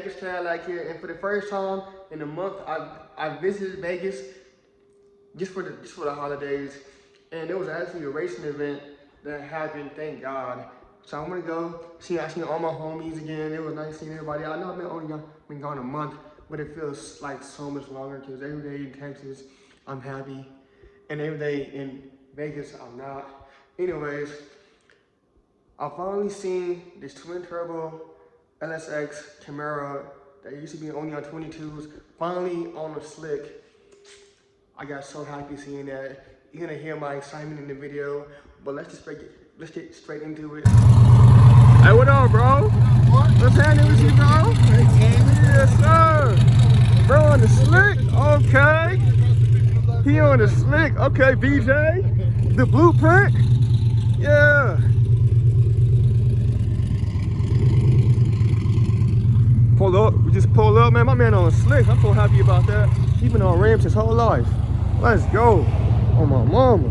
Vegas Cadillac here, and for the first time in a month, I visited Vegas just for the holidays, and it was actually a racing event that happened. Thank God. So I'm gonna go see. I seen all my homies again. It was nice seeing everybody. I know I've only been gone a month, but it feels like so much longer because every day in Texas, I'm happy, and every day in Vegas, I'm not. Anyways, I finally seen this twin turbo LSX Camaro that used to be only on 22s, finally on a slick. I got so happy seeing that. You're gonna hear my excitement in the video, but let's get straight into it. Hey, what up, bro? What's happening with you, bro? Yes, sir. Bro on the slick, okay. He on the slick, okay, BJ. The blueprint, yeah. Pull up, we just pull up, man. My man on slick. I'm so happy about that. He's been on ramps his whole life. Let's go. On my mama.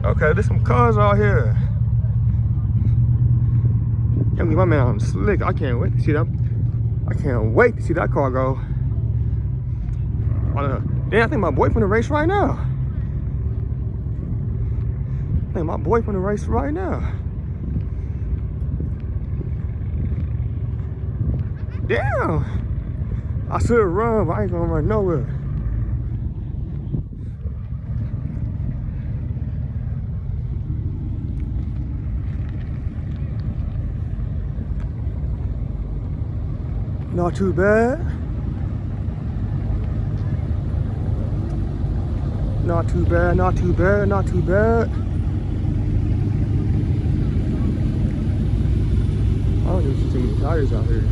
Okay, there's some cars out here. Yeah, my man on slick. I can't wait to see that. I can't wait to see that car go. Damn, I think my boy finna race right now. I think my boy finna race right now. Damn! I should run, but I ain't gonna run nowhere. Not too bad. Not too bad, not too bad, not too bad. I don't even see too many tires out here.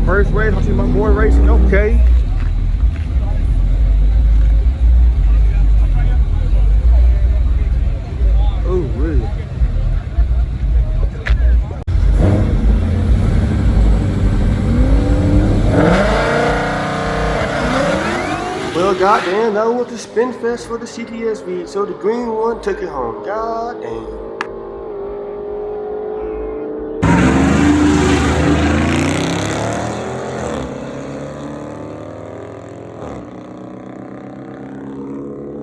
First race, I see my boy racing, okay. Oh, really? Well, goddamn, that was the spin fest for the CTSV, so the green one took it home. Goddamn.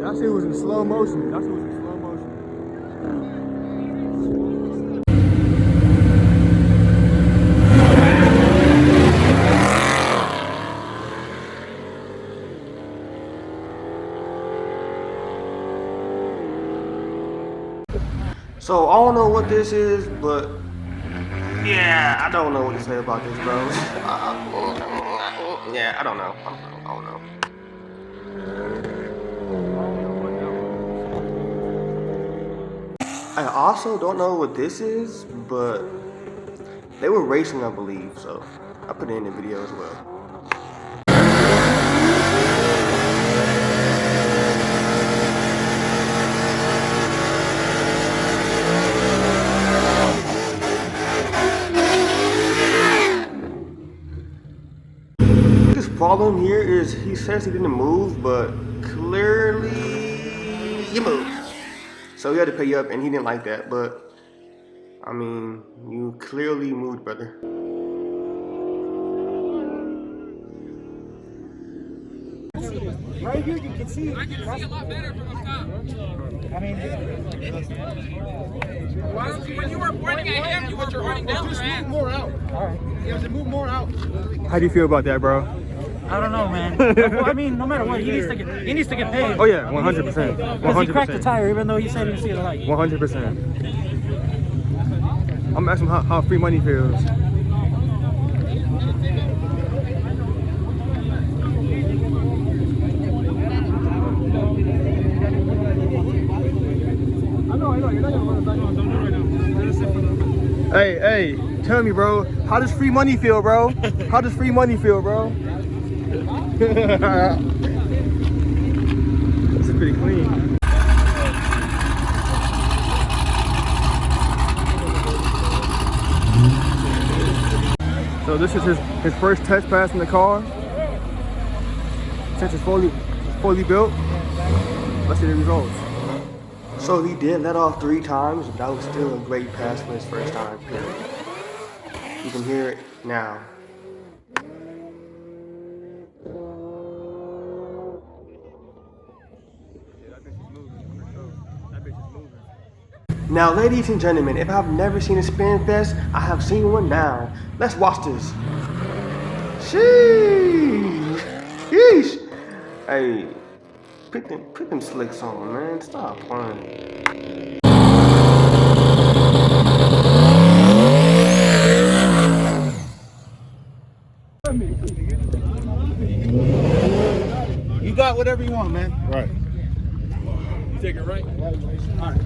That shit was in slow motion. That shit was in slow motion. So I don't know what this is, but yeah, I don't know what to say about this, bro. Yeah, I don't know. I don't know. I also don't know what this is, but they were racing, I believe, so I put it in the video as well. This problem here is he says he didn't move, but clearly you moved. So he had to pay you up, and he didn't like that, but I mean, you clearly moved, brother. Right here, you can see. I can see a lot better from up top. I mean, When you were pointing at him, you were pointing down your hand. more out. All right. You have to move more out. How do you feel about that, bro? I don't know, man. Well, I mean, no matter what, he needs to get paid. Oh yeah, 100%. Because he cracked the tire, even though he said he didn't see the light. 100%. I'm asking him how free money feels. Hey, tell me, bro. How does free money feel, bro? How does free money feel, bro? This is pretty clean. So this is his first test pass in the car. Since it's fully built, let's see the results. So he did let off 3 times, but that was still a great pass for his first time. You can hear it now. Now, ladies and gentlemen, if I've never seen a spin fest, I have seen one now. Let's watch this. Sheesh. Yeesh. Hey, put them slicks on, man. Stop playing. You got whatever you want, man. Right. You take it right. All right.